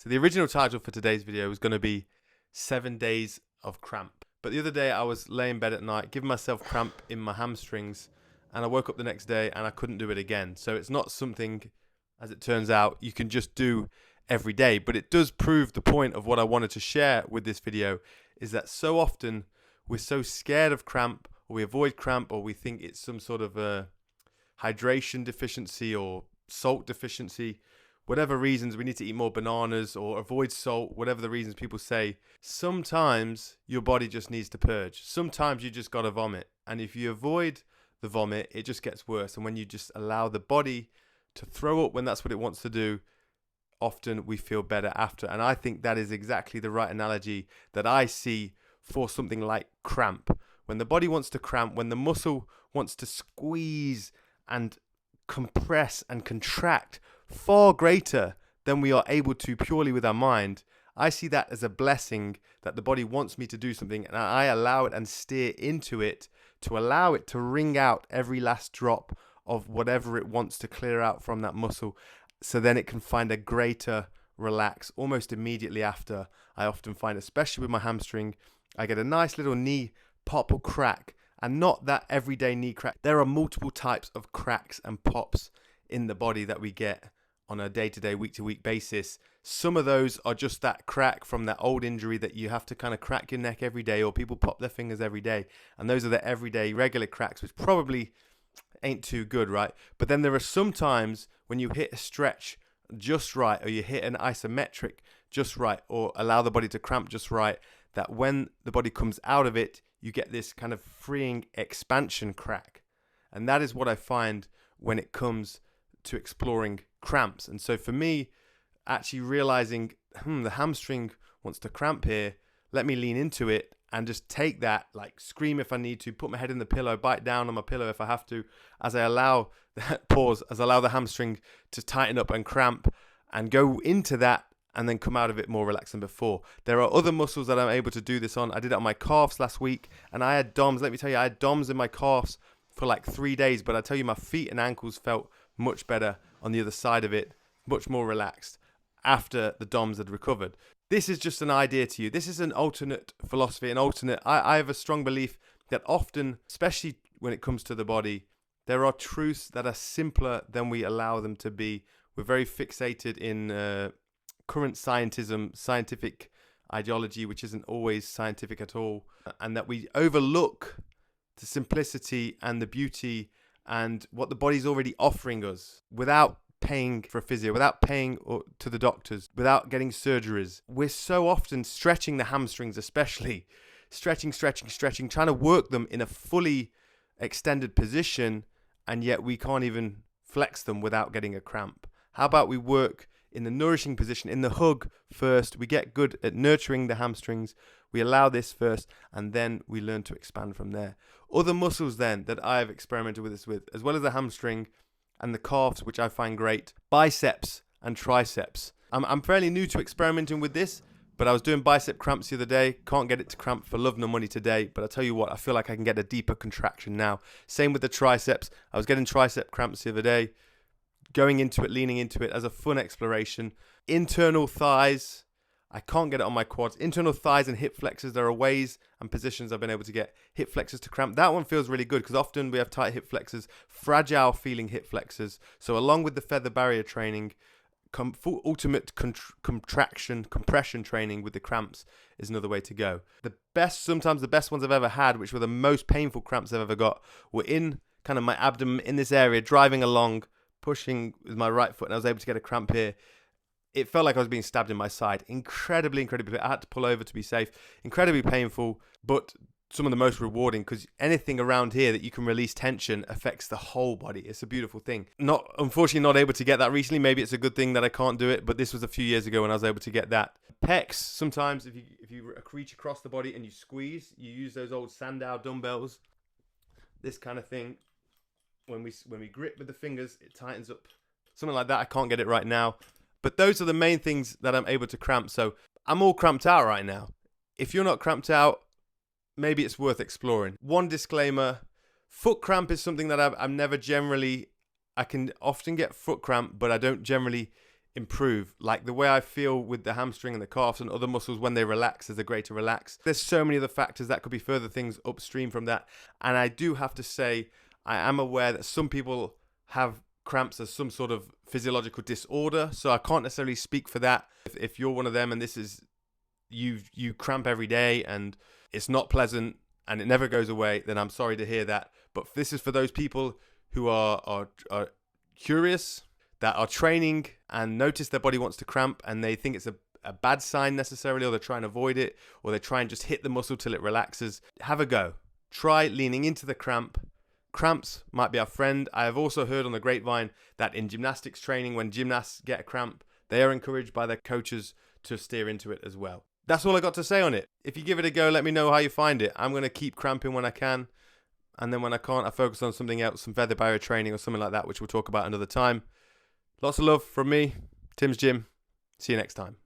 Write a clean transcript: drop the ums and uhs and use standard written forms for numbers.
So the original title for today's video was going to be 7 days of cramp. But the other day I was laying in bed at night, giving myself cramp in my hamstrings, and I woke up the next day and I couldn't do it again. So it's not something, as it turns out, you can just do every day. But it does prove the point of what I wanted to share with this video, is that so often we're so scared of cramp, or we avoid cramp, or we think it's some sort of a hydration deficiency or salt deficiency. Whatever reasons, we need to eat more bananas or avoid salt, whatever the reasons people say. Sometimes your body just needs to purge. Sometimes you just got to vomit. And if you avoid the vomit, it just gets worse. And when you just allow the body to throw up when that's what it wants to do, often we feel better after. And I think that is exactly the right analogy that I see for something like cramp. When the body wants to cramp, when the muscle wants to squeeze and compress and contract far greater than we are able to purely with our mind, I see that as a blessing, that the body wants me to do something and I allow it and steer into it to allow it to wring out every last drop of whatever it wants to clear out from that muscle, so then it can find a greater relax almost immediately after. I often find, especially with my hamstring, I get a nice little knee pop or crack, and not that everyday knee crack. There are multiple types of cracks and pops in the body that we get on a day-to-day, week-to-week basis. Some of those are just that crack from that old injury that you have to kind of crack your neck every day, or people pop their fingers every day. And those are the everyday, regular cracks, which probably ain't too good, right? But then there are some times when you hit a stretch just right, or you hit an isometric just right, or allow the body to cramp just right, that when the body comes out of it, you get this kind of freeing expansion crack. And that is what I find when it comes to exploring cramps. And so for me, actually realizing, the hamstring wants to cramp here, let me lean into it and just take that, like scream if I need to, put my head in the pillow, bite down on my pillow if I have to, as I allow that pause, as I allow the hamstring to tighten up and cramp, and go into that and then come out of it more relaxed than before. There are other muscles that I'm able to do this on. I did it on my calves last week, and I had DOMs. Let me tell you, I had DOMs in my calves for like 3 days, but I tell you, my feet and ankles felt much better on the other side of it, much more relaxed after the DOMs had recovered. This is just an idea to you. This is an alternate philosophy, I have a strong belief that often, especially when it comes to the body, there are truths that are simpler than we allow them to be. We're very fixated in current scientism, scientific ideology, which isn't always scientific at all, and that we overlook the simplicity and the beauty and what the body's already offering us without paying for a physio, without paying to the doctors, without getting surgeries. We're so often stretching the hamstrings, especially stretching, trying to work them in a fully extended position, and yet we can't even flex them without getting a cramp. How about we work in the nourishing position, in the hug first? We get good at nurturing the hamstrings. We allow this first, and then we learn to expand from there. Other muscles then that I've experimented with this with, as well as the hamstring and the calves, which I find great, biceps and triceps. I'm fairly new to experimenting with this, but I was doing bicep cramps the other day. Can't get it to cramp for love nor money today, but I tell you what, I feel like I can get a deeper contraction now. Same with the triceps. I was getting tricep cramps the other day, going into it, leaning into it as a fun exploration. Internal thighs, I can't get it on my quads. Internal thighs and hip flexors, there are ways and positions I've been able to get hip flexors to cramp. That one feels really good because often we have tight hip flexors, fragile feeling hip flexors. So along with the feather barrier training, full ultimate compression training with the cramps is another way to go. Sometimes the best ones I've ever had, which were the most painful cramps I've ever got, were in kind of my abdomen, in this area, driving along, pushing with my right foot, and I was able to get a cramp here. It felt like I was being stabbed in my side. Incredibly, I had to pull over to be safe. Incredibly painful, but some of the most rewarding, because anything around here that you can release tension affects the whole body. It's a beautiful thing. Unfortunately, not able to get that recently. Maybe it's a good thing that I can't do it, but this was a few years ago when I was able to get that. Pecs, sometimes if you reach across the body and you squeeze, you use those old Sandow dumbbells. This kind of thing. When we grip with the fingers, it tightens up. Something like that. I can't get it right now. But those are the main things that I'm able to cramp. So I'm all cramped out right now. If you're not cramped out, maybe it's worth exploring. One disclaimer, foot cramp is something that I can often get foot cramp, but I don't generally improve. Like the way I feel with the hamstring and the calves and other muscles when they relax as a greater relax. There's so many other factors that could be further things upstream from that. And I do have to say, I am aware that some people have cramps as some sort of physiological disorder. So I can't necessarily speak for that. If you're one of them and this is, you cramp every day and it's not pleasant and it never goes away, then I'm sorry to hear that. But this is for those people who are curious, that are training and notice their body wants to cramp and they think it's a bad sign necessarily, or they're trying to avoid it, or they try and just hit the muscle till it relaxes. Have a go. Try leaning into the cramp. Cramps might be our friend. I have also heard on the grapevine that in gymnastics training, when gymnasts get a cramp, they are encouraged by their coaches to steer into it as well. That's all I got to say on it. If you give it a go, let me know how you find it. I'm going to keep cramping when I can. And then when I can't, I focus on something else, some feather barrier training or something like that, which we'll talk about another time. Lots of love from me, Tim's Gym. See you next time.